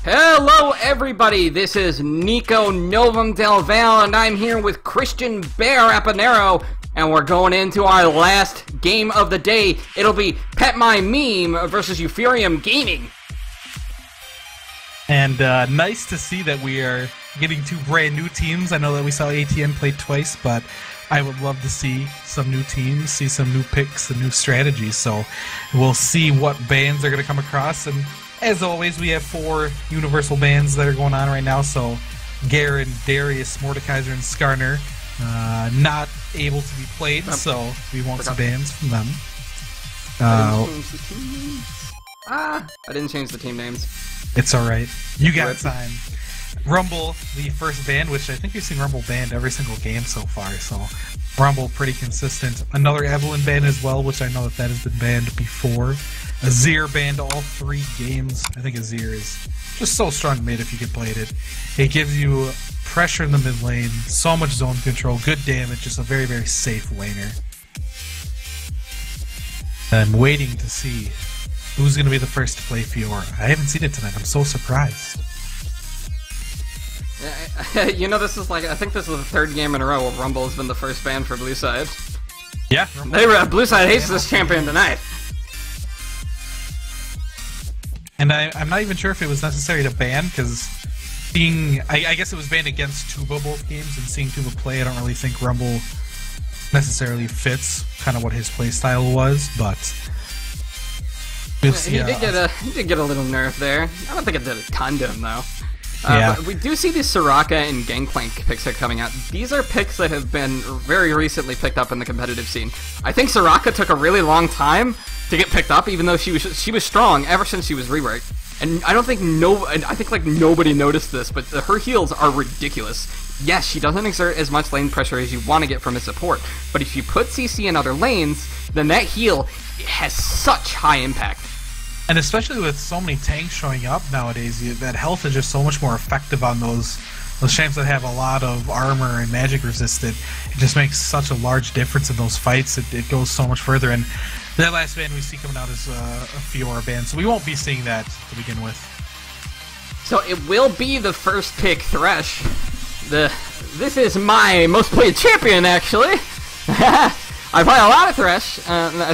Hello everybody, this is Nico Novum Del Val, and I'm here with Christian Bear Aponero, and we're going into our last game of the day. It'll be Pet My Meme versus Euphorium Gaming. And nice to see that we are getting two brand new teams. I know that we saw ATN play twice, but I would love to see some new teams, see some new picks and new strategies. So we'll see what bands are going to come across. And as always, we have 4 universal bands that are going on right now. So Garen, Darius, Mordekaiser, and Skarner not able to be played, so we won't see bands from them. I didn't change the team names. It's alright. You got time. Rumble, the first band, which I think we've seen Rumble banned every single game so far, so Rumble pretty consistent. Another Evelyn band as well, which I know that has been banned before. Azir banned all 3 games. I think Azir is just so strong mid if you can play it. It gives you pressure in the mid lane, so much zone control, good damage, just a very, very safe laner. I'm waiting to see who's going to be the first to play Fiora. I haven't seen it tonight. I'm so surprised. You know, this is like, I think this is the 3rd game in a row where Rumble has been the first ban for Blue Side. Yeah. Blue Side hates this champion tonight. And I'm not even sure if it was necessary to ban, because seeing, I guess it was banned against Tuba both games, and seeing Tuba play, I don't really think Rumble necessarily fits kind of what his playstyle was, but we'll see. He did get a little nerf there. I don't think it did a ton to him, though. Yeah. But we do see these Soraka and Gangplank picks that are coming out. These are picks that have been very recently picked up in the competitive scene. I think Soraka took a really long time to get picked up, even though she was strong ever since she was reworked. And I don't think I think like nobody noticed this, but her heals are ridiculous. Yes, she doesn't exert as much lane pressure as you want to get from a support, but if you put CC in other lanes, then that heal has such high impact. And especially with so many tanks showing up nowadays, that health is just so much more effective on those champs that have a lot of armor and magic resisted. It just makes such a large difference in those fights. It goes so much further. And that last band we see coming out is a Fiora band, so we won't be seeing that to begin with. So it will be the first pick, Thresh. This is my most played champion, actually. I play a lot of Thresh.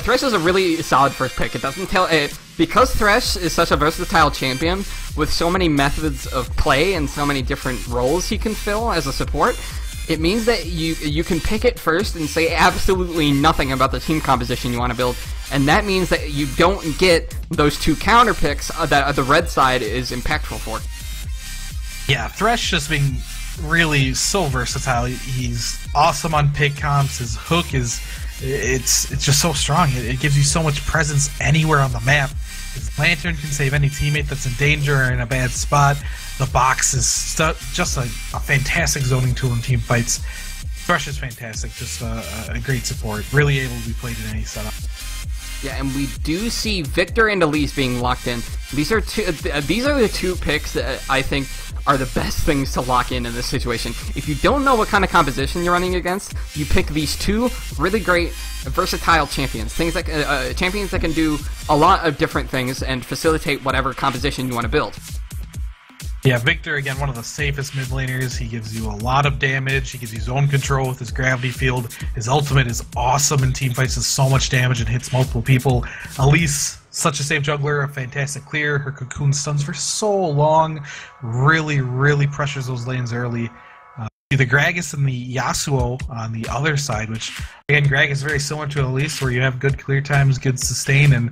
Thresh is a really solid first pick. It doesn't tell because Thresh is such a versatile champion with so many methods of play and so many different roles he can fill as a support. It means that you can pick it first and say absolutely nothing about the team composition you want to build, and that means that you don't get those 2 counter picks that the red side is impactful for. Yeah, Thresh just being really so versatile. He's awesome on pick comps. His hook is it's just so strong. It gives you so much presence anywhere on the map. His lantern can save any teammate that's in danger or in a bad spot. The box is just a fantastic zoning tool in team fights. Thresh is fantastic, just a great support. Really able to be played in any setup. Yeah, and we do see Victor and Elise being locked in. These are the 2 picks that I think are the best things to lock in this situation. If you don't know what kind of composition you're running against, you pick these 2 really great, versatile champions. Champions that can do a lot of different things and facilitate whatever composition you want to build. Yeah, Victor, again, one of the safest mid laners. He gives you a lot of damage. He gives you zone control with his gravity field. His ultimate is awesome in team fights, does so much damage and hits multiple people. Elise, such a safe juggler, a fantastic clear. Her cocoon stuns for so long. Really, really pressures those lanes early. The Gragas and the Yasuo on the other side, which, again, Gragas is very similar to Elise, where you have good clear times, good sustain, and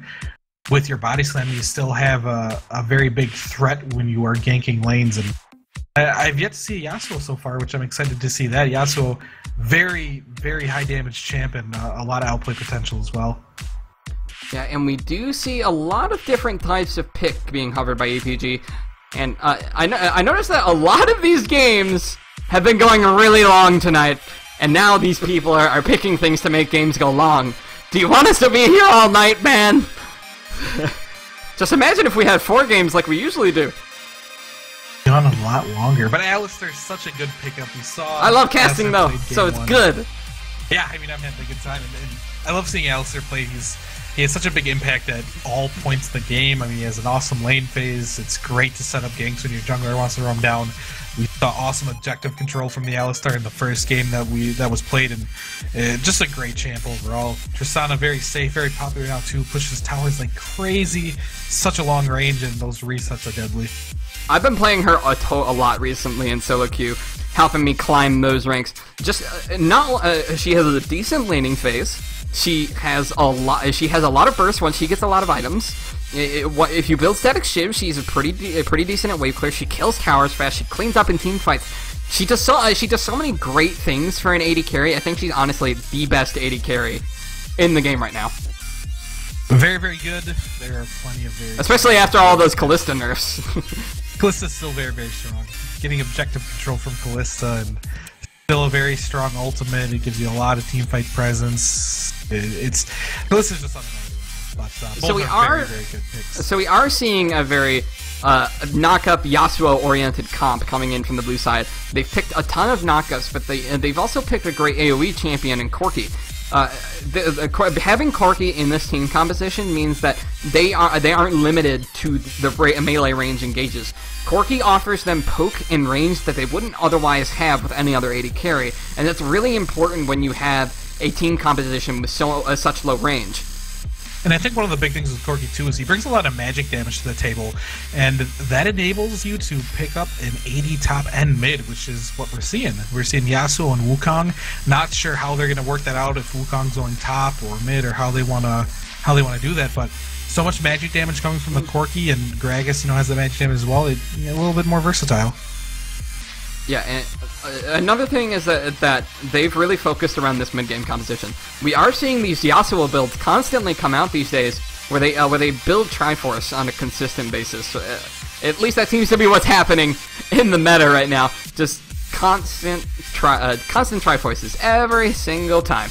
with your body slam, you still have a very big threat when you are ganking lanes. And I've yet to see Yasuo so far, which I'm excited to see that. Yasuo, very, very high damage champ and a lot of outplay potential as well. Yeah, and we do see a lot of different types of pick being hovered by EPG. And I noticed that a lot of these games have been going really long tonight. And now these people are picking things to make games go long. Do you want us to be here all night, man? Just imagine if we had 4 games like we usually do. Gone a lot longer, but Alistair's such a good pickup. We saw. I love casting though, so it's good. Yeah, I mean, I'm having a good time, and I love seeing Alistair play. He's he has such a big impact at all points of the game. I mean, he has an awesome lane phase. It's great to set up ganks when your jungler wants to roam down. We saw awesome objective control from the Alistar in the first game that was played, and just a great champ overall. Tristana, very safe, very popular now too. Pushes towers like crazy, such a long range, and those resets are deadly. I've been playing her a lot recently in solo queue, helping me climb those ranks. Just she has a decent laning phase. She has a lot of burst once she gets a lot of items. If you build static shiv, she's a pretty decent at wave clear. She kills towers fast. She cleans up in team fights. She does so many great things for an AD carry. I think she's honestly the best AD carry in the game right now. Very, very good. There are plenty of very... Especially after all those Kalista nerfs. Kalista's still very, very strong. Getting objective control from Kalista, and still a very strong ultimate. It gives you a lot of teamfight presence. Kalista's just on another level. But so we are very, very good picks. So we are seeing a very knock-up Yasuo-oriented comp coming in from the blue side. They've picked a ton of knockups, but they've also picked a great AoE champion in Corki. Having Corki in this team composition means that they aren't limited to the melee range engages. Corki offers them poke and range that they wouldn't otherwise have with any other AD carry, and that's really important when you have a team composition with such low range. And I think one of the big things with Corki too is he brings a lot of magic damage to the table, and that enables you to pick up an AD top and mid, which is what we're seeing. We're seeing Yasuo and Wukong. Not sure how they're going to work that out, if Wukong's going top or mid, or how they want to do that. But so much magic damage coming from the Corki, and Gragas, has the magic damage as well. A little bit more versatile. Yeah, and another thing is that they've really focused around this mid-game composition. We are seeing these Yasuo builds constantly come out these days, where they build Triforce on a consistent basis. So, at least that seems to be what's happening in the meta right now. Just constant Triforces every single time.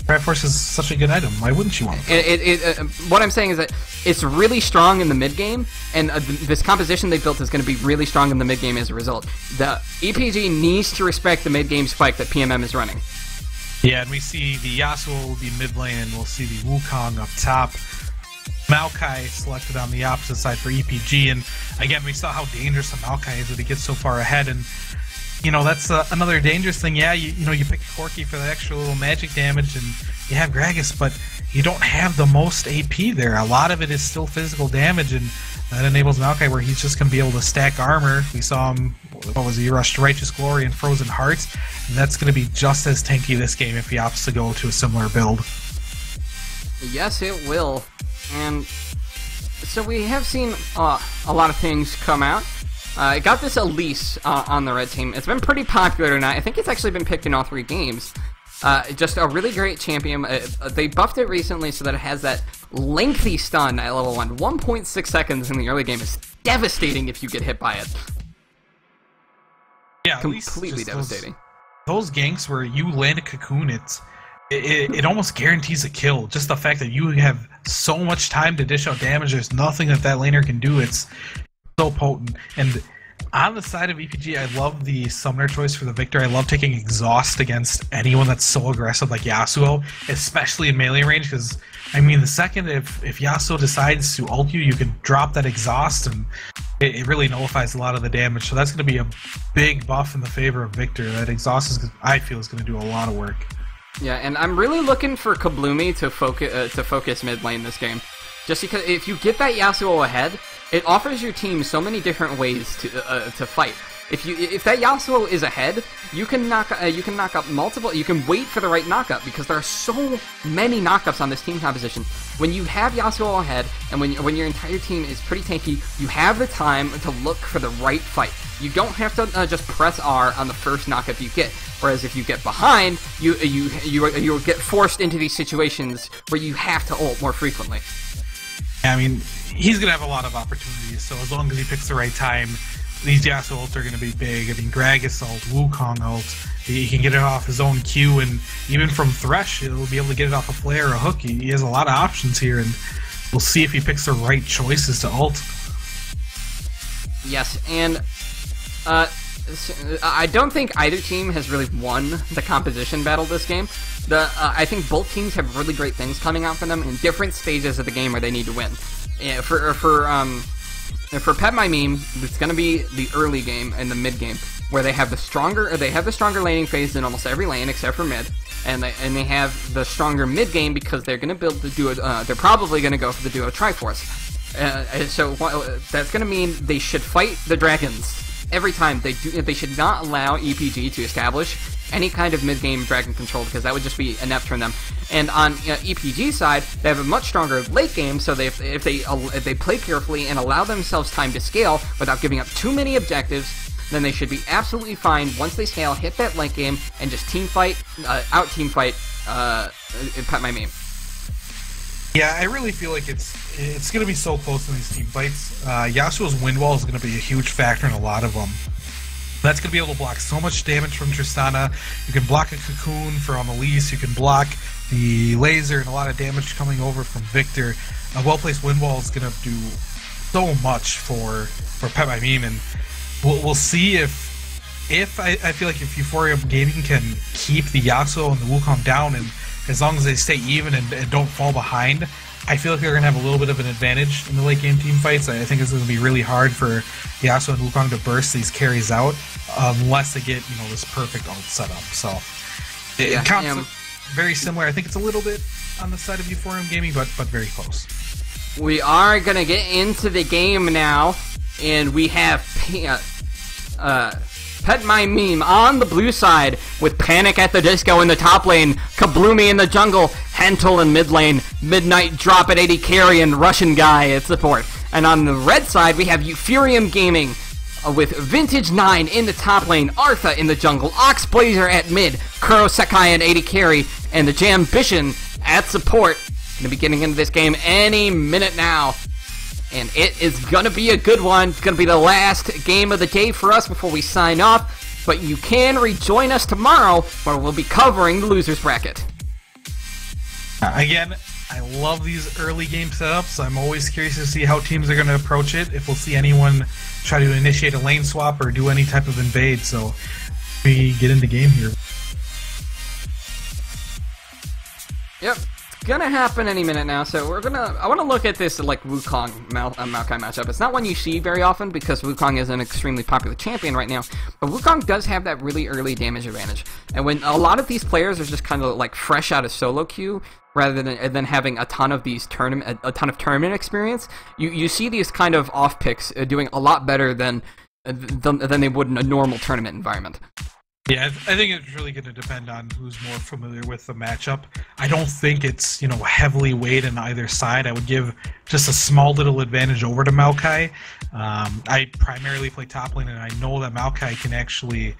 Triforce is such a good item. Why wouldn't you want it? What I'm saying is that it's really strong in the mid game, and this composition they built is going to be really strong in the mid game as a result. The EPG needs to respect the mid game spike that PMM is running. Yeah, and we see the Yasuo will be mid lane, and we'll see the Wukong up top. Maokai selected on the opposite side for EPG, and again, we saw how dangerous the Maokai is when he gets so far ahead, and that's another dangerous thing. Yeah, you pick Corki for that extra little magic damage, and you have Gragas, but you don't have the most AP there. A lot of it is still physical damage, and that enables Maokai where he's just going to be able to stack armor. We saw him, he rushed Righteous Glory and Frozen Hearts, and that's going to be just as tanky this game if he opts to go to a similar build. Yes, it will. And so we have seen a lot of things come out. I got this Elise on the red team. It's been pretty popular tonight. I think it's actually been picked in all 3 games. Just a really great champion. They buffed it recently so that it has that lengthy stun at level 1. 1.6 seconds in the early game is devastating if you get hit by it. Yeah, completely devastating. Those ganks where you land a cocoon, it almost guarantees a kill. Just the fact that you have so much time to dish out damage, there's nothing that laner can do. It's so potent. And on the side of EPG, I love the summoner choice for the Victor. I love taking Exhaust against anyone that's so aggressive like Yasuo, especially in melee range, because, the second if Yasuo decides to ult you, you can drop that Exhaust, and it really nullifies a lot of the damage. So that's going to be a big buff in the favor of Victor. That Exhaust, I feel, is going to do a lot of work. Yeah, and I'm really looking for Kabloomy to focus mid lane this game. Just because if you get that Yasuo ahead, it offers your team so many different ways to fight. If that Yasuo is ahead, you can knock up multiple. You can wait for the right knockup because there are so many knockups on this team composition. When you have Yasuo ahead, and when your entire team is pretty tanky, you have the time to look for the right fight. You don't have to just press R on the first knockup you get. Whereas if you get behind, you get forced into these situations where you have to ult more frequently. He's going to have a lot of opportunities, so as long as he picks the right time, these Yasuo ults are going to be big. Gragas ult, Wukong ult, he can get it off his own Q, and even from Thresh, he'll be able to get it off a flare or a hook. He has a lot of options here, and we'll see if he picks the right choices to ult. Yes, and I don't think either team has really won the composition battle this game. I think both teams have really great things coming out for them in different stages of the game where they need to win. For Pet My Meme, it's going to be the early game and the mid game, where they have the stronger laning phase in almost every lane except for mid, and they have the stronger mid game because they're going to build the duo. They're probably going to go for the duo Triforce. So that's going to mean they should fight the dragons every time. They should not allow EPG to establish any kind of mid-game dragon control, because that would just be inept from them. And on EPG side, they have a much stronger late game, so if they play carefully and allow themselves time to scale without giving up too many objectives, then they should be absolutely fine once they scale, hit that late game, and just out-team fight Pet My Meme. Yeah, I really feel like it's going to be so close in these team fights. Yasuo's wind wall is going to be a huge factor in a lot of them. That's going to be able to block so much damage from Tristana. You can block a Cocoon from Elise. You can block the laser and a lot of damage coming over from Victor. A well-placed wind wall is going to do so much for Pet My Meme, and we'll see if I feel like if Euphoria Gaming can keep the Yasuo and the Wukong down, and as long as they stay even and don't fall behind, I feel like they're going to have a little bit of an advantage in the late game team fights. I think it's going to be really hard for Yasuo and Wukong to burst these carries out unless they get this perfect ult setup. So it counts very similar. I think it's a little bit on the side of Euphoria Gaming, but very close. We are going to get into the game now, and we have Pet My Meme on the blue side with Panic at the Disco in the top lane, Kabloomy in the jungle, Hentel in mid lane, Midnight Drop at 80 carry, and Russian Guy at support. And on the red side, we have Euphorium Gaming with Vintage 9 in the top lane, Artha in the jungle, Ox Blazer at mid, Kuro Sekai at 80 carry, and the Jambition at support. Going to be getting into this game any minute now. And it is going to be a good one. It's going to be the last game of the day for us before we sign off. But you can rejoin us tomorrow where we'll be covering the loser's bracket. Again, I love these early game setups. I'm always curious to see how teams are going to approach it. If we'll see anyone try to initiate a lane swap or do any type of invade. So we get into game here. Yep. Gonna happen any minute now, so I want to look at this like Wukong Maokai matchup. It's not one you see very often because Wukong is an extremely popular champion right now, but Wukong does have that really early damage advantage. And when a lot of these players are just kind of like fresh out of solo queue, rather than having a ton of tournament experience, you see these kind of off picks doing a lot better than they would in a normal tournament environment. Yeah, I think it's really going to depend on who's more familiar with the matchup. I don't think it's, heavily weighed on either side. I would give just a small little advantage over to Maokai. I primarily play top lane, and I know that Maokai can actually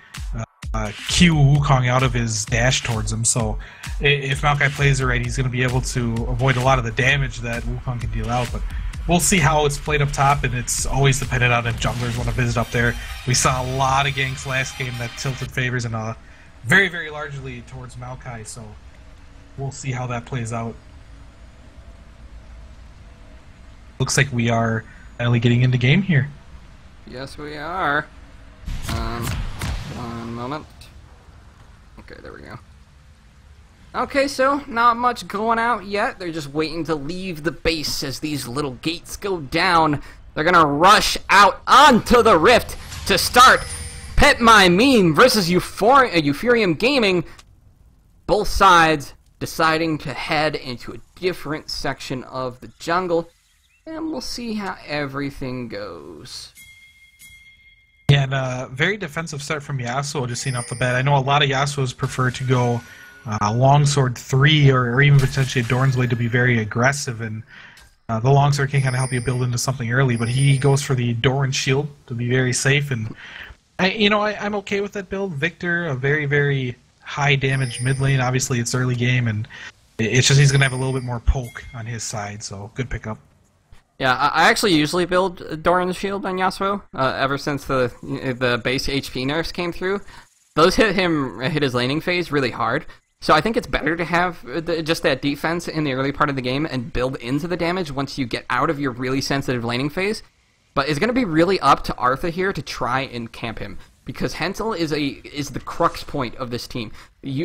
cue Wukong out of his dash towards him. So if Maokai plays it right, he's going to be able to avoid a lot of the damage that Wukong can deal out. But we'll see how it's played up top, and it's always dependent on if junglers want to visit up there. We saw a lot of ganks last game that tilted favors and very, very largely towards Maokai, so we'll see how that plays out. Looks like we are finally getting into game here. Yes, we are. One moment. Okay, there we go. Okay, so not much going out yet. They're just waiting to leave the base as these little gates go down. They're gonna rush out onto the rift to start Pet My Meme versus Euphorium Gaming. Both sides deciding to head into a different section of the jungle, and we'll see how everything goes. Yeah, and a very defensive start from Yasuo just seen off the bat. I know a lot of Yasuos prefer to go Longsword 3 or even potentially Dorn's Blade to be very aggressive, and the Longsword can kind of help you build into something early, but he goes for the Doran Shield to be very safe, and I'm okay with that build. Victor, a very, very high damage mid lane. Obviously, it's early game, and it's just he's going to have a little bit more poke on his side, so good pickup. Yeah, I actually usually build Doran's Shield on Yasuo ever since the base HP nerfs came through. Those hit his laning phase really hard. So I think it's better to have just that defense in the early part of the game and build into the damage once you get out of your really sensitive laning phase. But it's going to be really up to Artha here to try and camp him. because Hensel is the crux point of this team.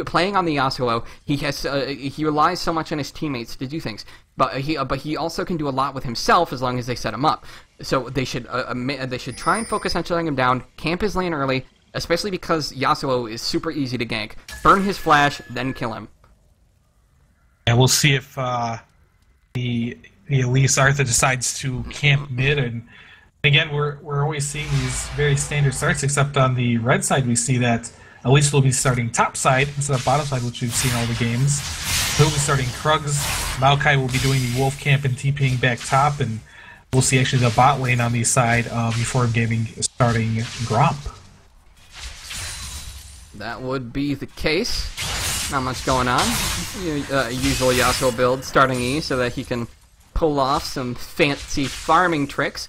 Playing on the Yasuo, he relies so much on his teammates to do things, but he also can do a lot with himself as long as they set him up. So they should try and focus on shutting him down, camp his lane early, especially because Yasuo is super easy to gank. Burn his flash, then kill him. And we'll see if the Elise Arthur decides to camp mid. And again, we're always seeing these very standard starts, except on the red side we see that Elise will be starting top side instead of bottom side, which we've seen all the games. He'll be starting Krugs. Maokai will be doing the Wolf camp and TPing back top, and we'll see actually the bot lane on the side of Euphoria Gaming starting Gromp. That would be the case. Not much going on. Usual Yasuo build, starting E so that he can pull off some fancy farming tricks.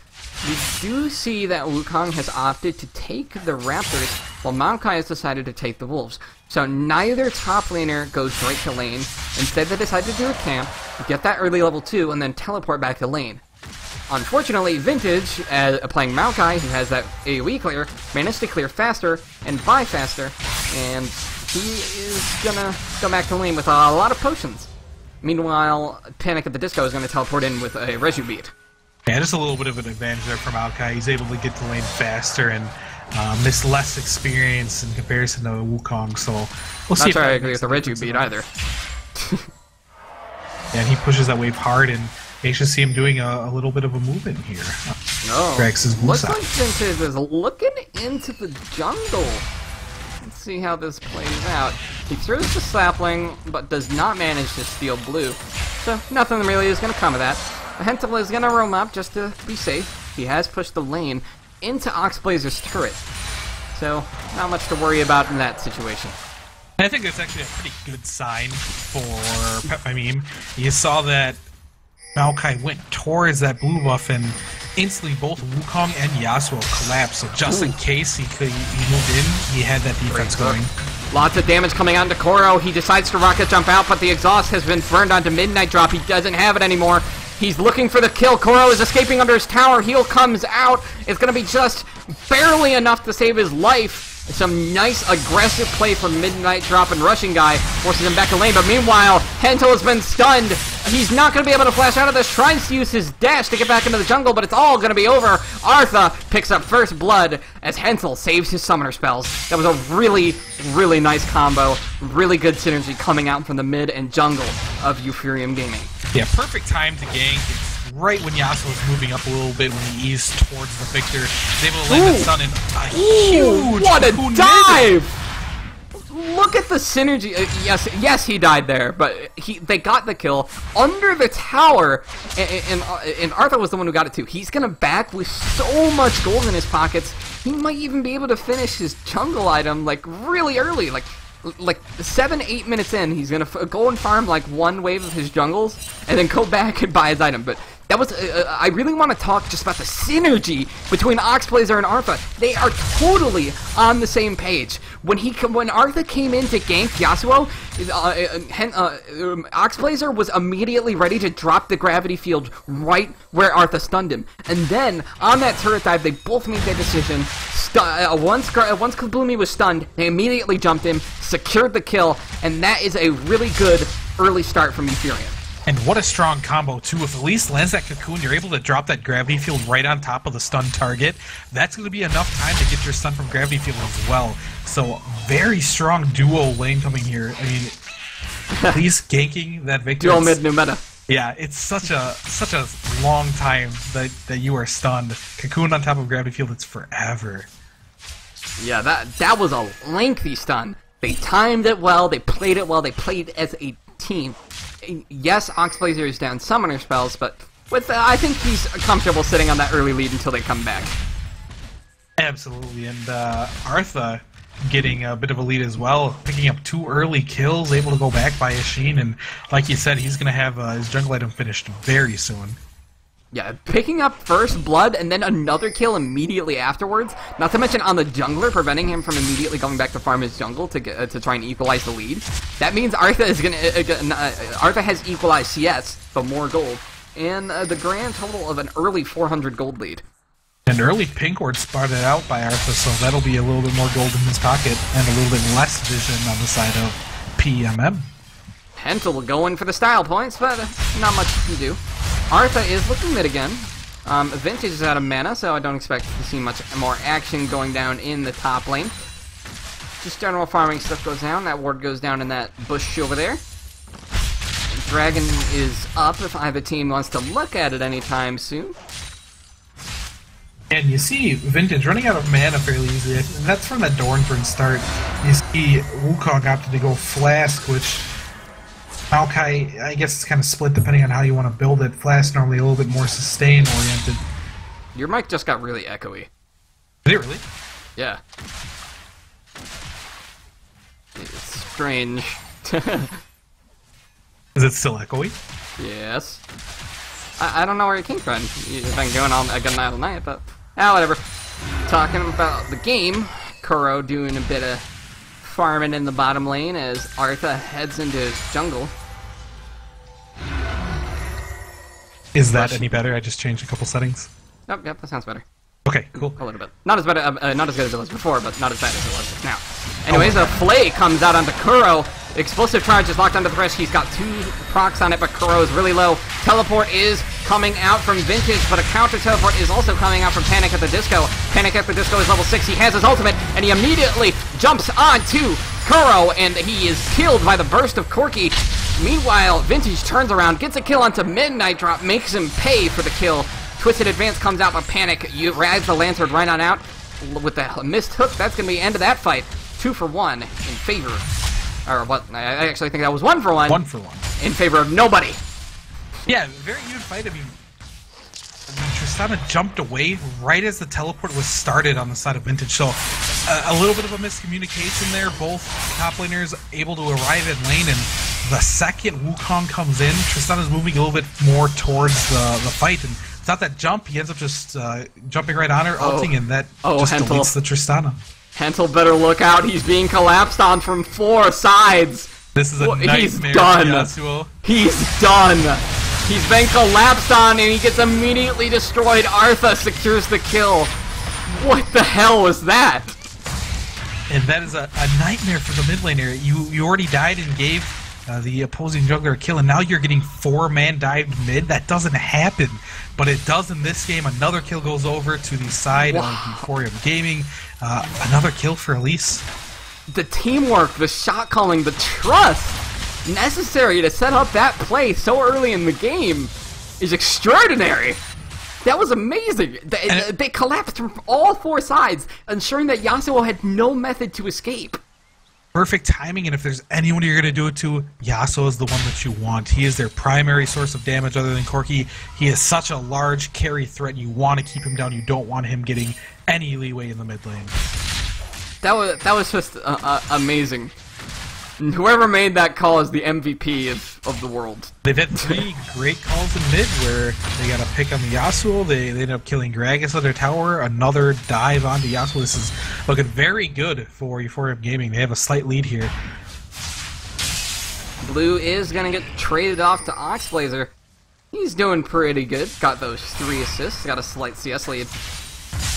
We do see that Wukong has opted to take the Raptors, while Maokai has decided to take the Wolves. So neither top laner goes straight to lane. Instead, they decide to do a camp, get that early level 2, and then teleport back to lane. Unfortunately, Vintage, playing Maokai, who has that AoE clear, managed to clear faster and buy faster, and he is gonna go back to lane with a lot of potions. Meanwhile, Panic at the Disco is gonna teleport in with a Reju beat. Yeah, just a little bit of an advantage there for Maokai. He's able to get to lane faster and miss less experience in comparison to Wukong, so we'll see. Not sure I agree with the Reju beat either. Yeah, and he pushes that wave hard, and you should see him doing a little bit of a move in here. Looks like Vintage is looking into the jungle. Let's see how this plays out. He throws the sapling, but does not manage to steal blue. So nothing really is going to come of that. Hensel is going to roam up just to be safe. He has pushed the lane into Oxblazer's turret. So not much to worry about in that situation. I think that's actually a pretty good sign for PMM. You saw that Maokai went towards that blue buff, and instantly both Wukong and Yasuo collapsed. So just in case he moved in, he had that defense going. Lots of damage coming onto Koro. He decides to rocket jump out, but the exhaust has been burned onto Midnight Drop. He doesn't have it anymore. He's looking for the kill. Koro is escaping under his tower. Heal comes out. It's going to be just barely enough to save his life. Some nice aggressive play from Midnight Drop, and Rushing Guy forces him back to lane. But meanwhile, Hensel has been stunned. He's not going to be able to flash out of this. Tries to use his dash to get back into the jungle, but it's all going to be over. Artha picks up first blood as Hensel saves his summoner spells. That was a really, really nice combo. Really good synergy coming out from the mid and jungle of Euphorium Gaming. Yeah, perfect time to gank. It's right when Yasuo is moving up a little bit, when he eased towards the Victor. He's able to land the stun in a huge what a dive! Look at the synergy. Yes, he died there, but they got the kill under the tower, and Arthur was the one who got it too. He's gonna back with so much gold in his pockets. He might even be able to finish his jungle item like really early, like 7-8 minutes in. He's gonna go and farm like one wave of his jungles, and then go back and buy his item. But that was I really want to talk just about the synergy between Oxblazer and Artha. They are totally on the same page. When Artha came in to gank Yasuo, Oxblazer was immediately ready to drop the gravity field right where Artha stunned him. And then on that turret dive, they both made that decision. Once Kabloomy was stunned, they immediately jumped him, secured the kill, and that is a really good early start from Euphorium. And what a strong combo, too. If Elise lands that cocoon, you're able to drop that gravity field right on top of the stun target. That's going to be enough time to get your stun from gravity field as well. So, very strong duo lane coming here. I mean, Elise ganking that Victor. Duo mid new meta. Yeah, it's such a long time that you are stunned. Cocoon on top of gravity field, it's forever. Yeah, that was a lengthy stun. They timed it well, they played it well, they played as a team. Yes, Oxblazer is down summoner spells, but with I think he's comfortable sitting on that early lead until they come back. Absolutely, and Artha getting a bit of a lead as well, picking up 2 early kills, able to go back by Ashin, and like you said, he's going to have his jungle item finished very soon. Yeah, picking up first blood and then another kill immediately afterwards, not to mention on the jungler, preventing him from immediately going back to farm his jungle to try and equalize the lead. That means Artha is Artha has equalized CS, but more gold, and the grand total of an early 400 gold lead. And And early pink ward spotted out by Artha, so that'll be a little bit more gold in his pocket and a little bit less vision on the side of PMM. Hentel going for the style points, but not much you can do. Artha is looking mid again. Vintage is out of mana, so I don't expect to see much more action going down in the top lane. Just general farming stuff goes down. That ward goes down in that bush over there. Dragon is up if either team wants to look at it anytime soon. And you see Vintage running out of mana fairly easily, and that's from that Dornburn start. You see Wukong opted to go Flask, which Maokai, I guess it's kind of split depending on how you want to build it. Flask normally a little bit more sustain-oriented. Your mic just got really echoey. Did it really? Yeah. It's strange. Is it still echoey? Yes. I don't know where it came from. You've been going on a good night all night, but whatever. Talking about the game, Kuro doing a bit of farming in the bottom lane as Artha heads into his jungle. Is that any better? I just changed a couple settings. Oh, yep, that sounds better. Okay, cool. A little bit. Not as bad, not as good as it was before, but not as bad as it was now. Anyways, a Flay comes out onto Kuro. Explosive charge is locked onto Thresh. He's got 2 procs on it, but Kuro is really low. Teleport is coming out from Vintage, but a counter teleport is also coming out from Panic at the Disco. Panic at the Disco is level 6. He has his ultimate, and he immediately jumps onto Kuro, and he is killed by the burst of Corki. Meanwhile, Vintage turns around, gets a kill onto Midnight Drop, makes him pay for the kill. Twisted Advance comes out, but Panic, you rides the Lantern right on out with the missed hook. That's going to be the end of that fight. 2 for 1 in favor. Or what? I actually think that was 1 for 1. 1 for 1. In favor of nobody. Yeah, very even fight. I mean, Tristana jumped away right as the teleport was started on the side of Vintage. So a little bit of a miscommunication there. Both top laners able to arrive in lane, and the second Wukong comes in, Tristana's moving a little bit more towards the fight, and without that jump, he ends up just jumping right on her, ulting, and that just deletes the Tristana. Hentel better look out. He's being collapsed on from 4 sides. This is a nightmare. He's done. Yasuo. He's done. He's been collapsed on, and he gets immediately destroyed. Artha secures the kill. What the hell was that? And that is a nightmare for the mid laner. You already died and gave the opposing jungler a kill, and now you're getting 4-man dived mid. That doesn't happen, but it does in this game. Another kill goes over to the side of Euphorium Gaming. Another kill for Elise. The teamwork, the shot calling, the trust necessary to set up that play so early in the game is extraordinary. That was amazing. They collapsed from all 4 sides, ensuring that Yasuo had no method to escape. Perfect timing, and if there's anyone you're going to do it to, Yasuo is the one that you want. He is their primary source of damage other than Corki. He is such a large carry threat. You want to keep him down. You don't want him getting any leeway in the mid lane. That was just amazing. Whoever made that call is the MVP of the world. They've had 3 great calls in mid where they got a pick on the Yasuo. They ended up killing Gragas on their tower. Another dive onto Yasuo. This is looking very good for Euphorium Gaming. They have a slight lead here. Blue is going to get traded off to Oxblazer. He's doing pretty good. Got those 3 assists. Got a slight CS lead.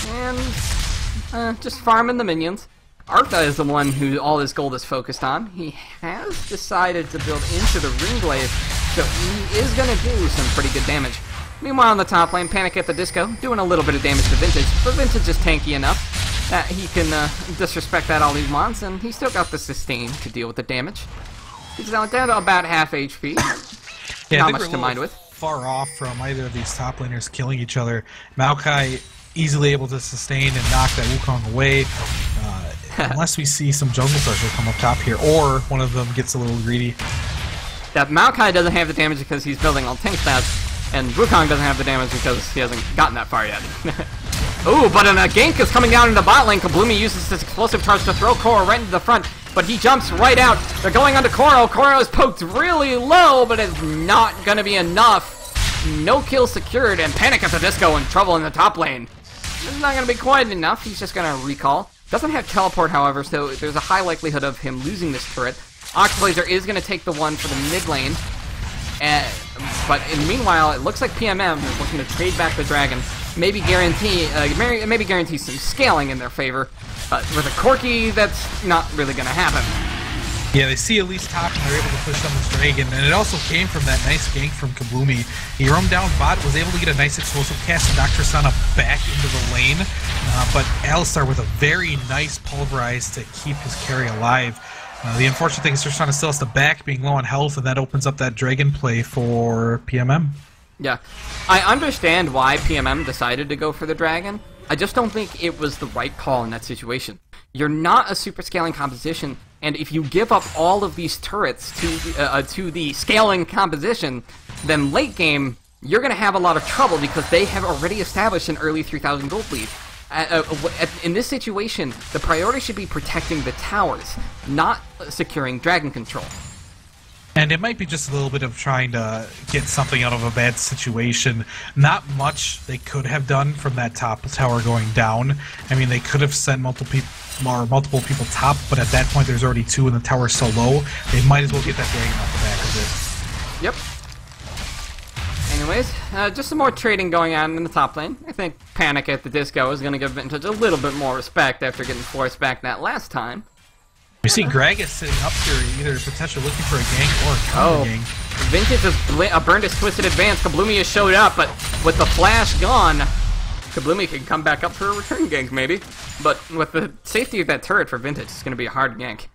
And just farming the minions. Artha is the one who all his gold is focused on. He has decided to build into the ring glaive, so he is going to do some pretty good damage. Meanwhile, on the top lane, Panic at the Disco, doing a little bit of damage to Vintage, but Vintage is tanky enough that he can disrespect that all he wants, and he's still got the sustain to deal with the damage. He's down to about half HP. Yeah, not much to mind with. Far off from either of these top laners killing each other. Maokai easily able to sustain and knock that Wukong away. Unless we see some jungle pressure come up top here, or one of them gets a little greedy. That Maokai doesn't have the damage because he's building all tank stats, and Wukong doesn't have the damage because he hasn't gotten that far yet. Ooh, but a gank is coming down into bot lane. Kabloomy uses this explosive charge to throw Koro right into the front, but he jumps right out. They're going onto Koro. Koro is poked really low, but it's not going to be enough. No kill secured, and Panic at the Disco in trouble in the top lane. It's not going to be quite enough. He's just going to recall. Doesn't have teleport, however, so there's a high likelihood of him losing this turret. Oxblazer is going to take the one for the mid lane. But meanwhile, it looks like PMM is looking to trade back the dragon. maybe guarantee some scaling in their favor. But with a Corki, that's not really going to happen. Yeah, they see Elise top and they're able to push down this Dragon, and it also came from that nice gank from Kabloomy. He roamed down bot, was able to get a nice explosive cast and knock Tristana back into the lane, but Alistar with a very nice pulverize to keep his carry alive. The unfortunate thing is Tristana still has to back, being low on health, and that opens up that Dragon play for PMM. Yeah, I understand why PMM decided to go for the Dragon. I just don't think it was the right call in that situation. You're not a super scaling composition, and if you give up all of these turrets to the scaling composition, then late game, you're going to have a lot of trouble because they have already established an early 3,000 gold lead. In this situation, the priority should be protecting the towers, not securing dragon control. And it might be just a little bit of trying to get something out of a bad situation. Not much they could have done from that top tower going down. I mean, they could have sent multiple people top, but at that point there's already 2 and the tower's so low, they might as well get that dragon off the back of it. Yep. Anyways, just some more trading going on in the top lane. I think Panic at the Disco is going to give Vintage a little bit more respect after getting forced back that last time. We see Gragas sitting up here, either potentially looking for a gank or a counter gank. Vintage has burned his Twisted Advance. Kabloomy has showed up, but with the flash gone, Kabloomy can come back up for a return gank, maybe. But with the safety of that turret for Vintage, it's going to be a hard gank.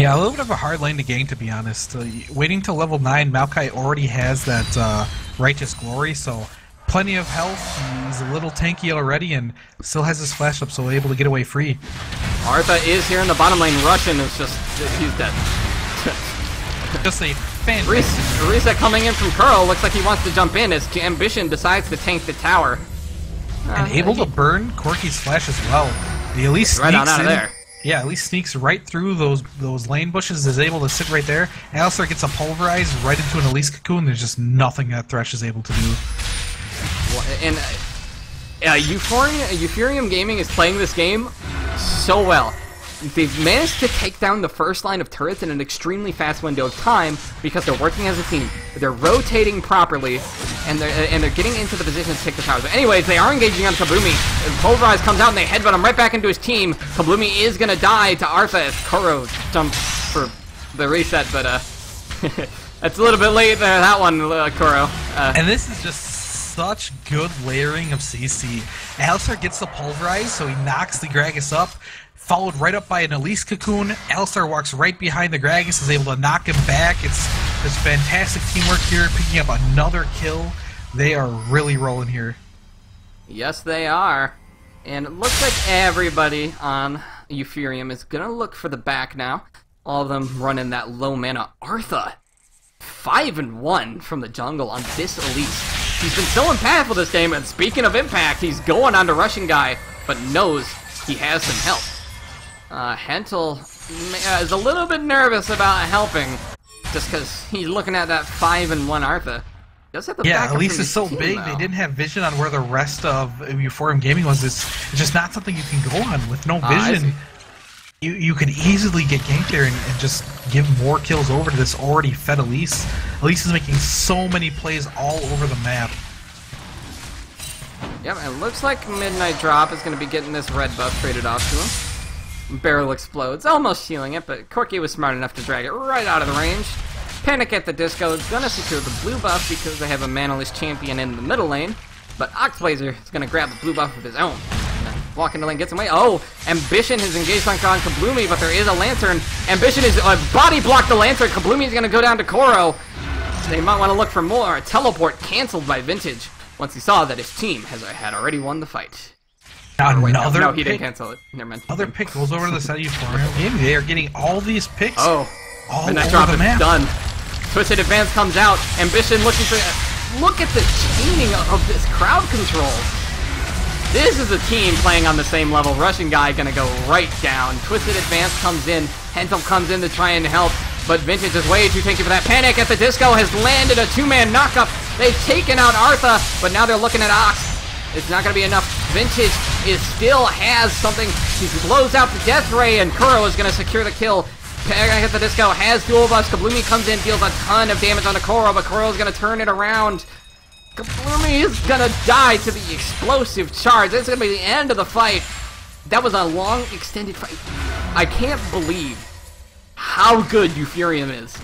Yeah, a little bit of a hard lane to gank, to be honest. Waiting till level 9, Maokai already has that Righteous Glory, so plenty of health. He's a little tanky already and still has his flash up, so able to get away free. Artha is here in the bottom lane. Russian is just... he's dead. Just a fantastic... Reset coming in from Curl. Looks like he wants to jump in as Ambition decides to tank the tower. And able to burn Corki's flash as well. The Elise sneaks right on out in. Of there. Yeah, Elise sneaks right through those lane bushes, is able to sit right there. Alistar gets a pulverize right into an Elise cocoon. There's just nothing that Thresh is able to do. And Euphorium Gaming is playing this game so well. They've managed to take down the first line of turrets in an extremely fast window of time because they're working as a team. They're rotating properly, and they're getting into the position to take the towers. But anyways, they are engaging on Kabloomy. Pulverize comes out and they headbutt him right back into his team. Kabloomy is gonna die to Artha as Koro jumps for the reset, but that's a little bit late there, that one, Koro. And this is just such good layering of CC. Alistar gets the pulverize, so he knocks the Gragas up, followed right up by an Elise cocoon. Alistar walks right behind the Gragas, is able to knock him back. It's this fantastic teamwork here, picking up another kill. They are really rolling here. Yes, they are. And it looks like everybody on Euphorium is gonna look for the back now. All of them running that low mana. Artha, 5-1 from the jungle on this Elise. He's been so impactful this game, and speaking of impact, he's going on to Russian Guy, but knows he has some help. Hentel is a little bit nervous about helping, just because he's looking at that 5-1 Artha. Does have the backup Elise from is so team, big, though. they didn't have vision on where the rest of Euphorium Gaming was. It's just not something you can go on with no vision. You could easily get ganked there and just give more kills over to this already fed Elise. Elise is making so many plays all over the map. Yep, it looks like Midnight Drop is going to be getting this red buff traded off to him. Barrel explodes, almost healing it, but Corki was smart enough to drag it right out of the range. Panic at the Disco is going to secure the blue buff because they have a manaless champion in the middle lane, but Oxblazer is going to grab the blue buff of his own. Walk into lane, gets away. Oh, Ambition has engaged on Kabloomy, but there is a Lantern. Ambition is body blocked the Lantern. Kabloomy is going to go down to Koro. They might want to look for more. A teleport canceled by Vintage once he saw that his team had already won the fight. No, he didn't cancel it. Never mind. Other pick goes over to the side of Euphorium Gaming. They are getting all these picks. Oh, all and that over drop the map. is done. Twisted Advance comes out. Ambition looking for. Look at the chaining of this crowd control. This is a team playing on the same level. Russian Guy gonna go right down. Twisted Advance comes in. Hentel comes in to try and help, but Vintage is way too tanky for that. Panic at the Disco has landed a two-man knockup. They've taken out Artha, but now they're looking at Ox. It's not gonna be enough. Vintage still has something. He blows out the Death Ray, and Kuro is gonna secure the kill. Panic at the Disco has dual buffs. Kabloomy comes in, deals a ton of damage on the Kuro, but Kuro's gonna turn it around. Kabloomy Kabloomy is gonna die to the explosive charge. That's gonna be the end of the fight. That was a long, extended fight. I can't believe how good Euphorium is.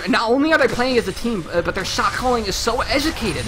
Not only are they playing as a team, but their shot calling is so educated.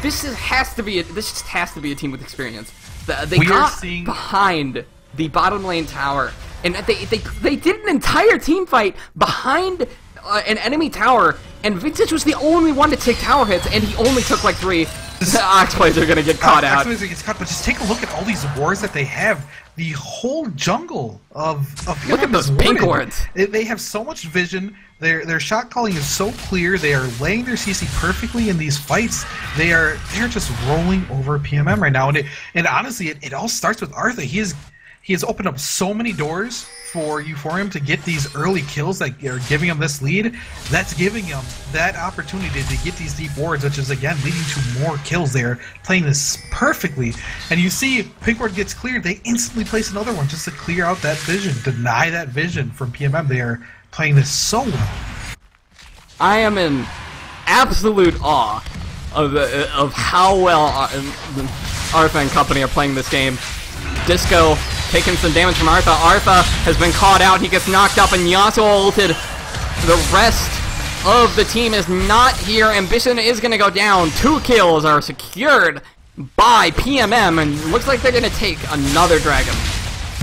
This just has to be a team with experience. They got behind the bottom lane tower, and they did an entire team fight behind an enemy tower, and Vintage was the only one to take tower hits, and he only took like 3. The Ox players are gonna get caught out. Ox gets caught, but just take a look at all these wards that they have. The whole jungle of PMM. Look at those pink wards. They have so much vision. Their shot calling is so clear. They are laying their CC perfectly in these fights. They're just rolling over PMM right now. And honestly, it all starts with Arthur. He has opened up so many doors for Euphorium to get these early kills that are giving him this lead. That's giving him that opportunity to get these deep wards, which is again leading to more kills. They're playing this perfectly. And you see, pink ward gets cleared, they instantly place another one just to clear out that vision, deny that vision from PMM. They are playing this so well. I am in absolute awe of how well Artha and company are playing this game. Disco taking some damage from Artha. Artha has been caught out. He gets knocked up, and Yasuo ulted. The rest of the team is not here. Ambition is going to go down. 2 kills are secured by PMM, and looks like they're going to take another dragon.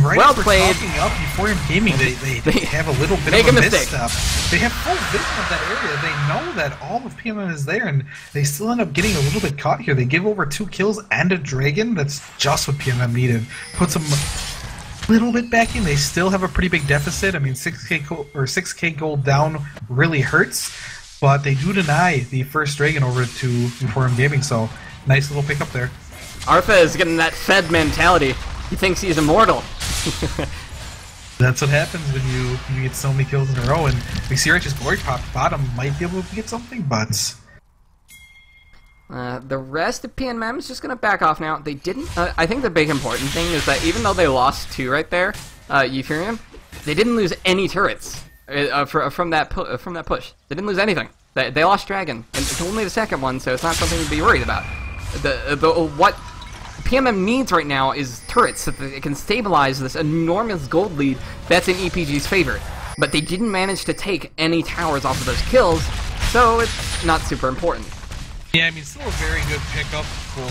Right, well played. Talking up Euphorium Gaming, they have a little bit make of a mistake. misstep. They have full vision of that area. They know that all of PMM is there, and they still end up getting a little bit caught here. They give over 2 kills and a dragon. That's just what PMM needed. Puts them a little bit back in. They still have a pretty big deficit. I mean, 6k gold down really hurts, but they do deny the first dragon over to Euphorium Gaming. So nice little pickup there. Artha is getting that Fed mentality. He thinks he's immortal. That's what happens when you get so many kills in a row, and we see Righteous Glory pop bottom might be able to get something, but the rest of PMM is just going to back off now. They didn't. I think the big important thing is that even though they lost 2 right there, Euphorium, they didn't lose any turrets from that push. They didn't lose anything. They lost Dragon, and it's only the second one, so it's not something to be worried about. What PMM needs right now is turrets so that they can stabilize this enormous gold lead that's in EPG's favor. But they didn't manage to take any towers off of those kills, so it's not super important. Yeah, I mean, still a very good pickup for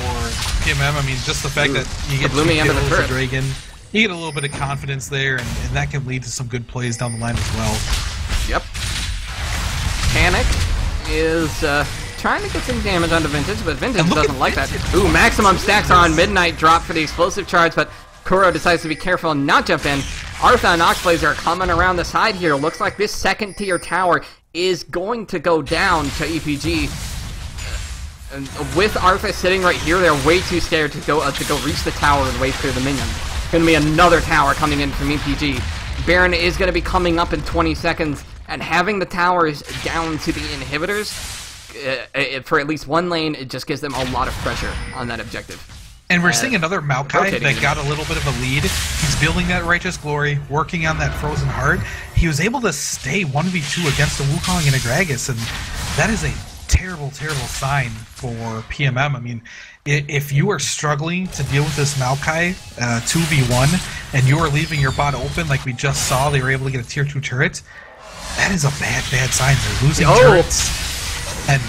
PMM. I mean, just the fact that you get 2 kills, a dragon, you get a little bit of confidence there, and that can lead to some good plays down the line as well. Yep. Panic is trying to get some damage onto Vintage, but Vintage doesn't like that. Ooh, maximum stacks are on Midnight drop for the explosive charge, but Kuro decides to be careful and not jump in. Artha and Oxblazer are coming around the side here. Looks like this second tier tower is going to go down to EPG. And with Artha sitting right here, they're way too scared to go reach the tower and wait through the minions. Going to be another tower coming in from EPG. Baron is going to be coming up in 20 seconds, and having the towers down to the inhibitors for at least one lane, it just gives them a lot of pressure on that objective. And we're seeing another Maokai that got a little bit of a lead. He's building that Righteous Glory, working on that Frozen Heart. He was able to stay 1v2 against a Wukong and a Gragas, and that is a terrible, terrible sign for PMM. I mean, if you are struggling to deal with this Maokai 2v1, and you are leaving your bot open like we just saw, they were able to get a tier 2 turret, that is a bad, bad sign. They're losing turrets. And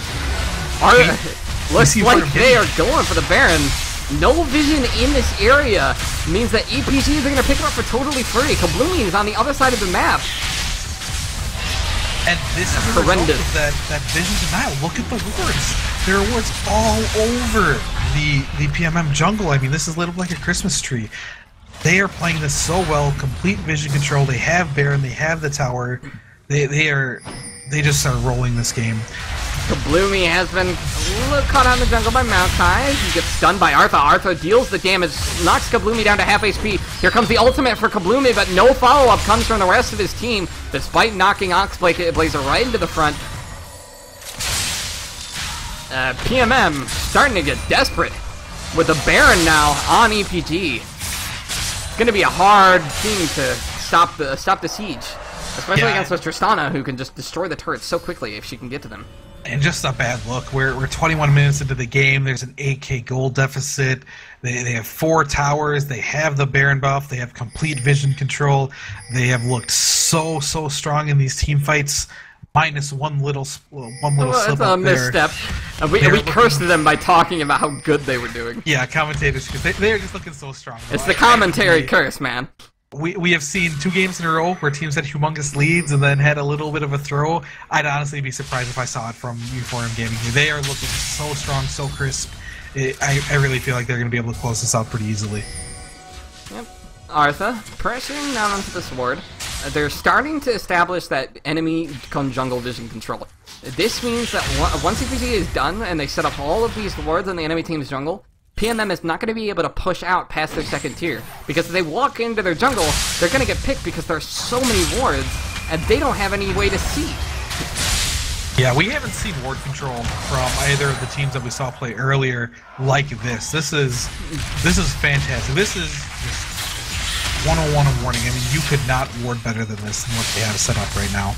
looks like they are going for the Baron. No vision in this area means that EPGs are going to pick it up for totally free. Kabloomy is on the other side of the map. And this is horrendous. That vision denial. Look at the wards. There are wards all over the PMM jungle. I mean, this is lit up like a Christmas tree. They are playing this so well. Complete vision control. They have Baron. They have the tower. They just are rolling this game. Kabloomy has been a little caught on the jungle by Maokai. He gets stunned by Artha. Artha deals the damage, knocks Kabloomy down to half HP. Here comes the ultimate for Kabloomy, but no follow-up comes from the rest of his team, despite knocking Oxblazer right into the front. PMM starting to get desperate with the Baron now on EPG. It's going to be a hard team to stop the siege. Especially against Tristana, who can just destroy the turrets so quickly if she can get to them. And just a bad look. We're 21 minutes into the game. There's an 8k gold deficit. They have 4 towers. They have the Baron buff. They have complete vision control. They have looked so strong in these team fights. Minus one little slip it's a up misstep. there. We cursed them by talking about how good they were doing. Yeah, commentators, because they're just looking so strong. It's the commentary curse, man. We have seen 2 games in a row where teams had humongous leads and then had a little bit of a throw. I'd honestly be surprised if I saw it from Uniform Gaming here. They are looking so strong, so crisp. I really feel like they're going to be able to close this out pretty easily. Yep. Artha, pressuring down onto the sword. They're starting to establish that enemy jungle vision control. This means that once EPG is done and they set up all of these wards in the enemy team's jungle, PMM is not going to be able to push out past their second tier. Because if they walk into their jungle, they're going to get picked because there are so many wards, and they don't have any way to see. Yeah, we haven't seen ward control from either of the teams that we saw play earlier like this. This is fantastic. This is just 101 of warning. I mean, you could not ward better than this than what they have set up right now.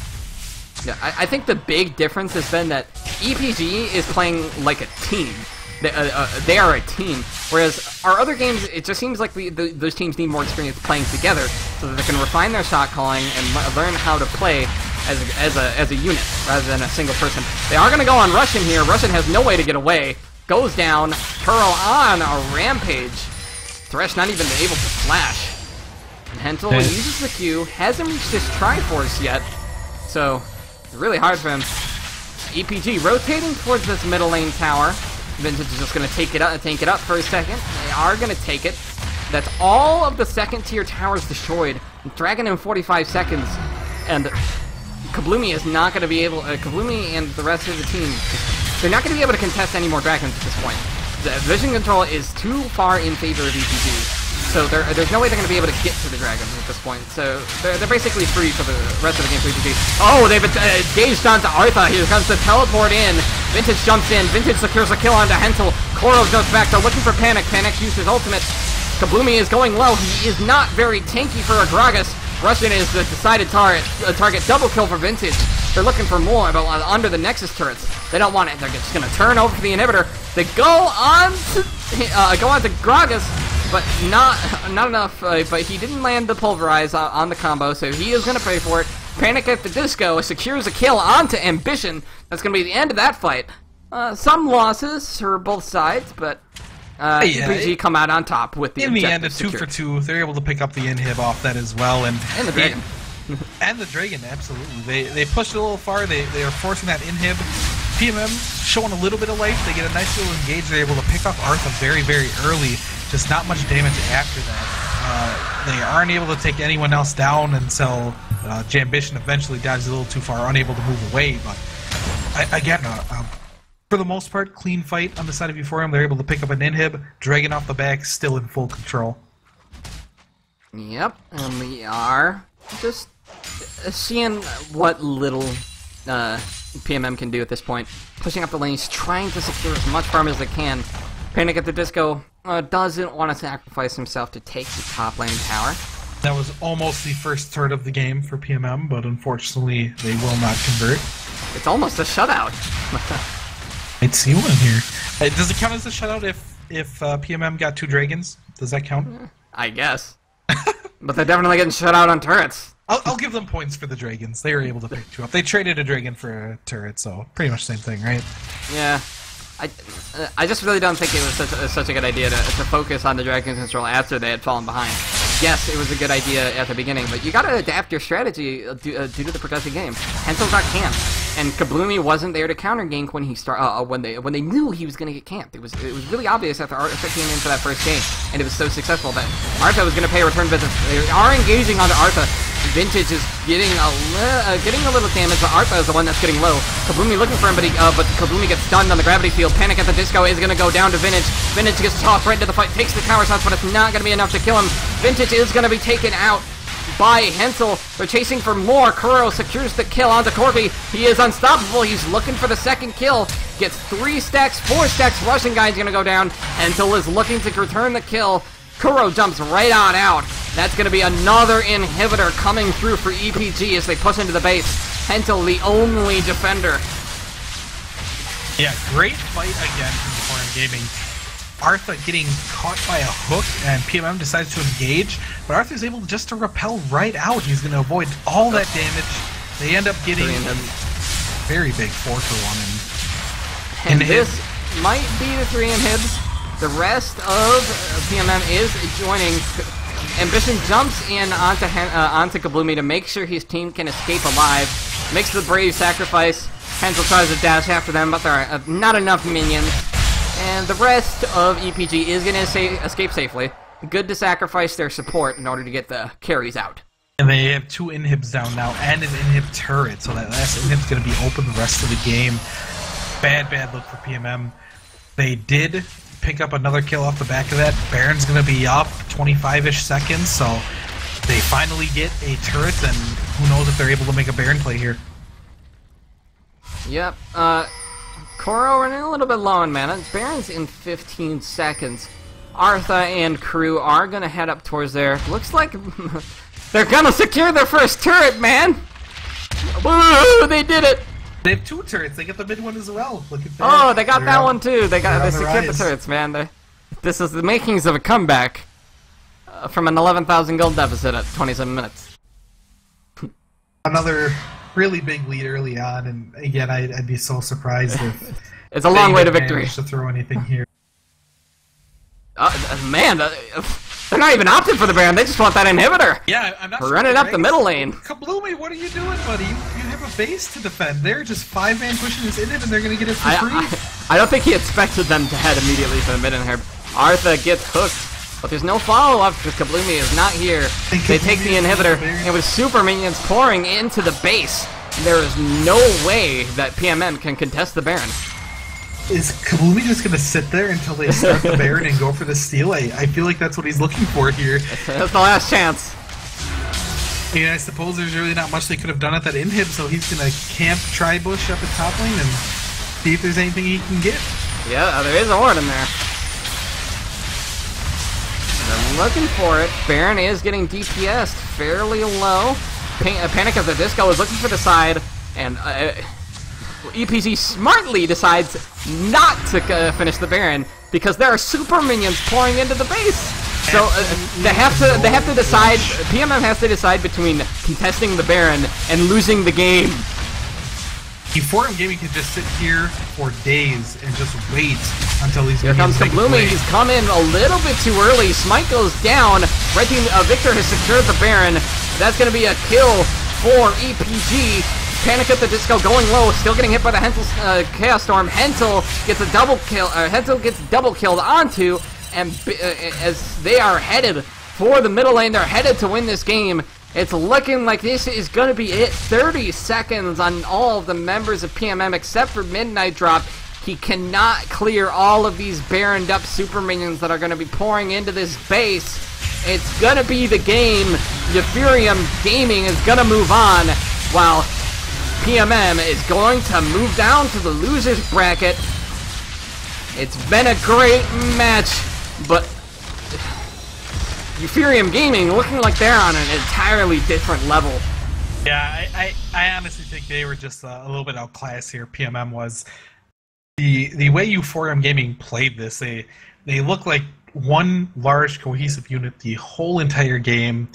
Yeah, I think the big difference has been that EPG is playing like a team. They are a team, whereas our other games, it just seems like those teams need more experience playing together so that they can refine their shot calling and learn how to play as a unit rather than a single person. They are going to go on Russian here. Russian has no way to get away. Goes down. Kuro on a rampage. Thresh not even able to flash. And Hentel uses the Q. Hasn't reached his Triforce yet, so it's really hard for him. EPG rotating towards this middle lane tower. Vintage is just going to take it up for a second. They are going to take it. That's all of the second tier towers destroyed. Dragon in 45 seconds. And Kabloomy is not going to be able... Kabloomy and the rest of the team, they're not going to be able to contest any more dragons at this point. The vision control is too far in favor of EPG. So there's no way they're going to be able to get to the dragons at this point. So they're basically free for the rest of the game for EPG. Oh, they've engaged onto Artha. Here comes the teleport in. Vintage jumps in. Vintage secures a kill onto Hentel. Koro jumps back. They're looking for Panic. Panic uses ultimate. Kabloomy is going low. He is not very tanky for a Gragas. Russian is the decided target. Double kill for Vintage. They're looking for more, but under the Nexus turrets. They don't want it. They're just going to turn over for the inhibitor. They go on to Gragas, but not enough. But he didn't land the pulverize on the combo, so he is going to pay for it. Panic at the Disco secures a kill onto Ambition. That's going to be the end of that fight. Some losses for both sides, but EPG come out on top with the objective. In the end, a 2 for 2. They're able to pick up the inhib off that as well, and the Dragon. And the Dragon, absolutely. They pushed it a little far. They are forcing that inhib. PMM showing a little bit of life. They get a nice little engage. They're able to pick up Artha very, very early. Just not much damage after that. They aren't able to take anyone else down until Jambition eventually dives a little too far, unable to move away. But again, for the most part, clean fight on the side of Euphorium. They're able to pick up an inhib. Dragon off the back, still in full control. Yep, and we are just seeing what little PMM can do at this point. Pushing up the lanes, trying to secure as much farm as they can. Panic at the Disco doesn't want to sacrifice himself to take the top lane tower. That was almost the first third of the game for PMM, but unfortunately they will not convert. It's almost a shutout. I'd see one here. Does it count as a shutout if PMM got 2 dragons? Does that count? I guess. But they're definitely getting shut out on turrets. I'll give them points for the dragons. They were able to pick 2 up. They traded a dragon for a turret, so pretty much the same thing, right? Yeah. I just really don't think it was such a good idea to focus on the dragon control after they had fallen behind. Yes, it was a good idea at the beginning, but you gotta adapt your strategy due to the progressive game. Hensel's got camped, and Kabloomy wasn't there to counter gank when he when they knew he was gonna get camped. It was really obvious after Artha came in for that first game, and it was so successful that Artha was gonna pay a return visit. They are engaging onto Artha. Vintage is getting a little damage, but Artha is the one that's getting low. Kabloomy looking for him, but Kabloomy gets stunned on the gravity field. Panic at the Disco is going to go down to Vintage. Vintage gets tossed right into the fight, takes the tower shots, but it's not going to be enough to kill him. Vintage is going to be taken out by Hentel. They're chasing for more. Kuro secures the kill onto Corby. He is unstoppable. He's looking for the second kill. Gets 3 stacks, 4 stacks. Russian guy's going to go down. Hentel is looking to return the kill. Kuro jumps right on out. That's going to be another inhibitor coming through for EPG as they push into the base. Hentel, the only defender. Yeah, great fight again from Forum Gaming. Artha getting caught by a hook, and PMM decides to engage, but Arthur's able just to repel right out. He's going to avoid all that damage. They end up getting a very big 4-for-1. And this might be the 3 inhibs. The rest of PMM is joining. Ambition jumps in onto Kabloomy to make sure his team can escape alive. Makes the brave sacrifice. Hansel tries to dash after them, but there are not enough minions. And the rest of EPG is going to escape safely. Good to sacrifice their support in order to get the carries out. And they have 2 inhibs down now, and an inhib turret, so that last inhib's going to be open the rest of the game. Bad look for PMM. They did pick up another kill off the back of that. Baron's going to be up 25-ish seconds, so they finally get a turret, and who knows if they're able to make a Baron play here. Yep, Koro running a little bit low on mana. Baron's in 15 seconds. Artha and crew are going to head up towards there. Looks like they're going to secure their first turret, man! Woo! They did it! They have 2 turrets. They get the mid one as well. Look at that. Oh, they got that one too. They secured the turrets, man. This is the makings of a comeback from an 11,000 gold deficit at 27 minutes. Another really big lead early on, and again, I'd be so surprised if it's a long way to victory. To throw anything here. Man, they're not even opting for the Baron. They just want that inhibitor. Yeah, I'm not running up the middle lane. Kabloomy, what are you doing, buddy? You have a base to defend. They're just 5-man pushing this inhib, and they're going to get it for free. I don't think he expected them to head immediately for the mid inhib. Artha gets hooked, but there's no follow-up because Kabloomy is not here. They take the inhibitor, and with super minions pouring into the base, there is no way that PMM can contest the Baron. Is Kabloomy just going to sit there until they start the Baron and go for the steal? I feel like that's what he's looking for here. That's the last chance. Yeah, I suppose there's really not much they could have done at that inhib, so he's going to camp Tribush up at top lane and see if there's anything he can get. Yeah, there is a ward in there. They're looking for it. Baron is getting DPS'd fairly low. Panic of the Disco is looking for the side, and EPG smartly decides not to finish the Baron because there are super minions pouring into the base. So they have to decide. PMM has to decide between contesting the Baron and losing the game. Forum Gaming can just sit here for days and just wait until these. Here comes Kabloomy. He's come in a little bit too early. Smite goes down. Red team Victor has secured the Baron. That's going to be a kill for EPG. Panic at the Disco going low, still getting hit by the Hensel's Chaos Storm. Hensel gets a double kill. Hensel gets double killed onto, and as they are headed for the middle lane, they're headed to win this game. It's looking like this is going to be it. 30 seconds on all of the members of PMM except for Midnight Drop. He cannot clear all of these baroned up super minions that are going to be pouring into this base. It's going to be the game. Euphorium Gaming is going to move on, while PMM is going to move down to the losers bracket. It's been a great match, but Euphorium Gaming looking like they're on an entirely different level. Yeah, I honestly think they were just a little bit outclassed here. PMM was. The way Euphorium Gaming played this, they look like one large cohesive unit the whole entire game.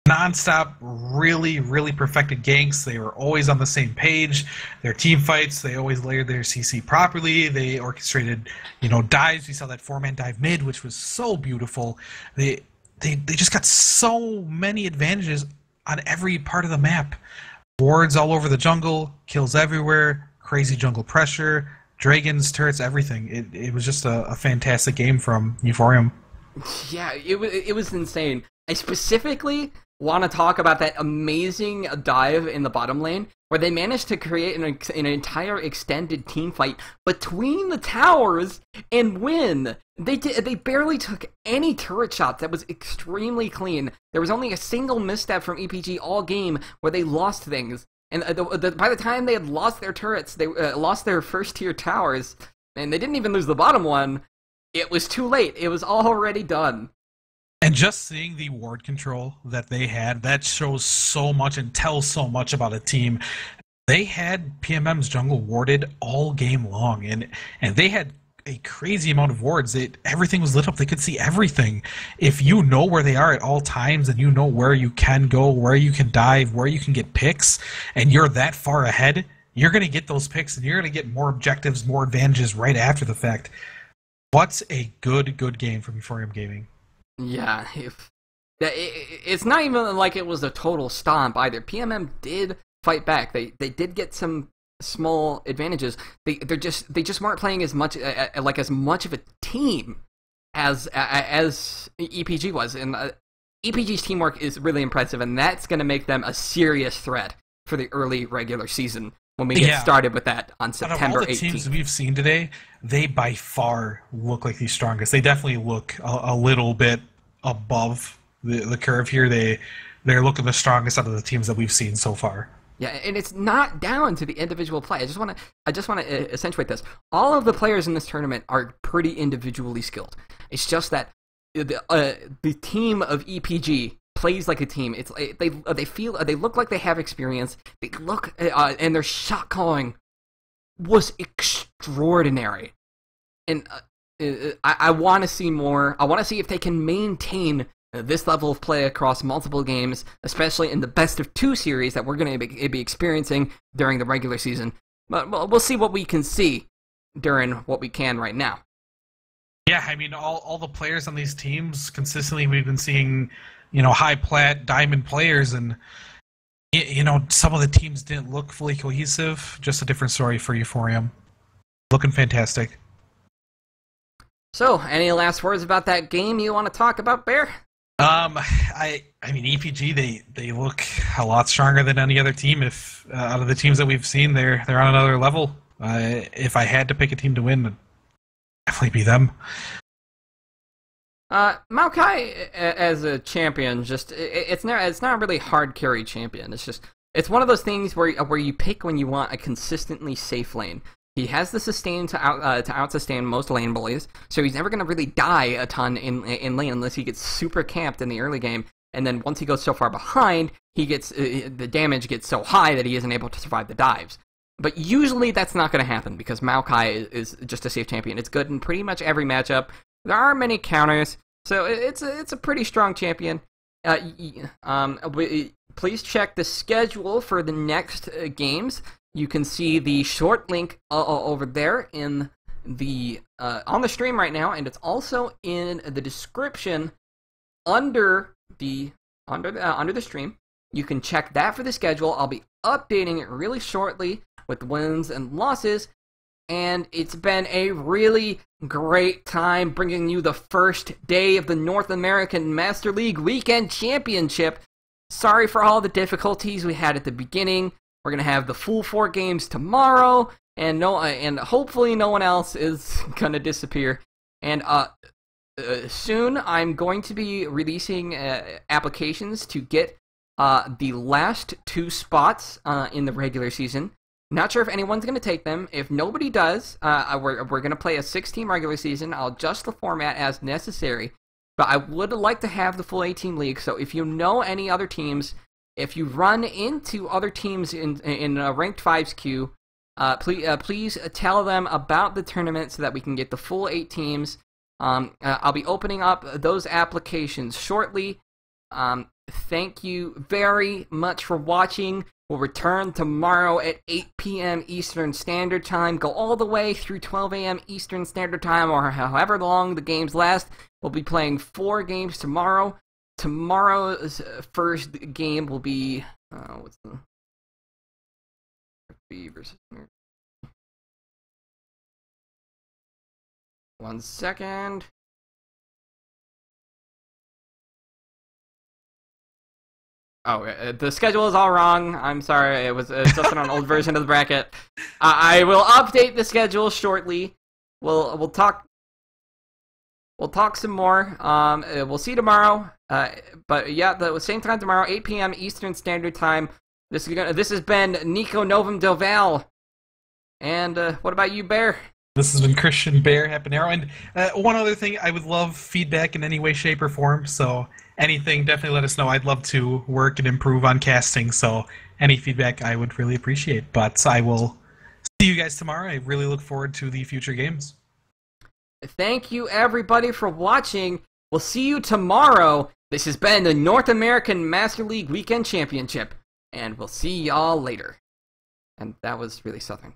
Non-stop, really perfected ganks. They were always on the same page. Their team fights, they always layered their CC properly. They orchestrated, dives. We saw that 4-man dive mid, which was so beautiful. They just got so many advantages on every part of the map. Wards all over the jungle, kills everywhere, crazy jungle pressure, dragons, turrets, everything. It was just a fantastic game from Euphorium. Yeah, it was insane. I specifically want to talk about that amazing dive in the bottom lane where they managed to create an entire extended team fight between the towers and win. They barely took any turret shots. That was extremely clean. There was only a single misstep from EPG all game where they lost things. And by the time they had lost their turrets, they lost their first tier towers, and they didn't even lose the bottom one. It was too late. It was already done. And just seeing the ward control that they had, that shows so much and tells so much about a team. They had PMM's jungle warded all game long, and they had a crazy amount of wards. Everything was lit up. They could see everything. If you know where they are at all times, and you know where you can go, where you can dive, where you can get picks, and you're that far ahead, you're going to get those picks, and you're going to get more objectives, more advantages right after the fact. What's a good game from Euphorium Gaming? Yeah, it's not even like it was a total stomp either. PMM did fight back. They did get some small advantages. They just weren't playing as much as much of a team as EPG was, and EPG's teamwork is really impressive, and that's going to make them a serious threat for the early regular season when we get started with that on September 18th. Out of all the teams we've seen today, they by far look like the strongest. They definitely look a little bit above the curve here. They're looking the strongest out of the teams that we've seen so far. Yeah, and it's not down to the individual play. I just want to accentuate this. All of the players in this tournament are pretty individually skilled. It's just that the team of EPG plays like a team. It's they look like they have experience. They look and their shot calling was extraordinary. And I want to see more. I want to see if they can maintain this level of play across multiple games, especially in the best of 2 series that we're going to be experiencing during the regular season. But we'll see what we can see during what we can right now. Yeah, I mean, all the players on these teams, consistently we've been seeing, high plat, diamond players, and, some of the teams didn't look fully cohesive. Just a different story for Euphorium. Looking fantastic. So, any last words about that game you want to talk about, Bear? I mean, EPG, they look a lot stronger than any other team. If out of the teams that we've seen, they're on another level. If I had to pick a team to win, it'd definitely be them. Maokai as a champion, it's not really hard carry champion. It's one of those things where you pick when you want a consistently safe lane. He has the sustain to out sustain most lane bullies, so he's never going to really die a ton in lane unless he gets super camped in the early game. And then once he goes so far behind, he gets the damage gets so high that he isn't able to survive the dives. But usually that's not going to happen because Maokai is just a safe champion. It's good in pretty much every matchup. There are many counters, so it's a pretty strong champion. Please check the schedule for the next games. You can see the short link over there in the on the stream right now, and it's also in the description under the stream. You can check that for the schedule. I'll be updating it really shortly with wins and losses, and it's been a really great time bringing you the first day of the North American Master League Weekend Championship. Sorry for all the difficulties we had at the beginning. We're going to have the full 4 games tomorrow, and hopefully no one else is going to disappear. And soon I'm going to be releasing applications to get the last 2 spots in the regular season. Not sure if anyone's going to take them. If nobody does, we're going to play a 6-team regular season. I'll adjust the format as necessary. But I would like to have the full 8-team league, so if you know any other teams, if you run into other teams in Ranked 5's queue, please tell them about the tournament so that we can get the full 8 teams. I'll be opening up those applications shortly. Thank you very much for watching. We'll return tomorrow at 8 p.m. Eastern Standard Time. Go all the way through 12 a.m. Eastern Standard Time, or however long the games last. We'll be playing 4 games tomorrow. Tomorrow's first game will be what's the B versus 1 second. Oh, the schedule is all wrong. I'm sorry. It's just an old version of the bracket. I will update the schedule shortly. We'll talk. We'll talk some more. We'll see you tomorrow. But yeah, the same time tomorrow, 8 p.m. Eastern Standard Time. This has been Nico Novum Doval. And what about you, Bear? This has been Christian Bear Hapanero. And one other thing, I would love feedback in any way, shape, or form. So anything, definitely let us know. I'd love to work and improve on casting, so any feedback I would really appreciate. But I will see you guys tomorrow. I really look forward to the future games. Thank you, everybody, for watching. We'll see you tomorrow. This has been the North American Master League Weekend Championship, and we'll see y'all later. And that was really southern.